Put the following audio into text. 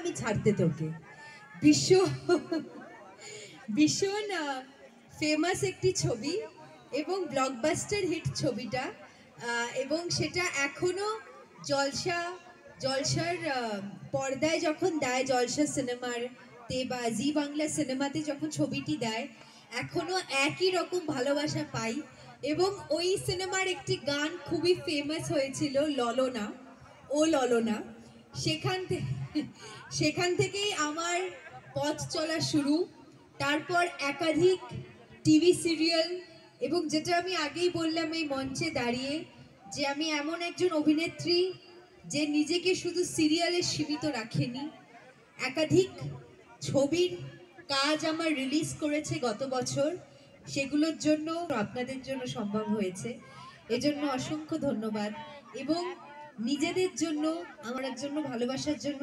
আমি ছাড়তে তোকে। ভীষণ ভীষণ ফেমাস একটি ছবি এবং ব্লকবাস্টার হিট ছবিটা, এবং সেটা এখনো জলসা জলসার পর্দায় যখন দেয়, জলসা সিনেমার তে বা জি বাংলা সিনেমাতে যখন ছবিটি দেয়, এখনো একই রকম ভালোবাসা পাই। এবং ওই সিনেমার একটি গান খুবই ফেমাস হয়েছিল, ললনা ও ললনা। সেখান থেকেই আমার পথ চলা শুরু। তারপর একাধিক টিভি সিরিয়াল, এবং যেটা আমি আগেই বললাম এই মঞ্চে দাঁড়িয়ে, যে আমি এমন একজন অভিনেত্রী যে নিজেকে শুধু সিরিয়ালে সীমিত রাখেনি, একাধিক ছবির কাজ আমার রিলিজ করেছে গত বছর। সেগুলোর জন্য আপনাদের জন্য সম্ভব হয়েছে, এজন্য অসংখ্য ধন্যবাদ। এবং নিজেদের জন্য, আমার জন্য, ভালোবাসার জন্য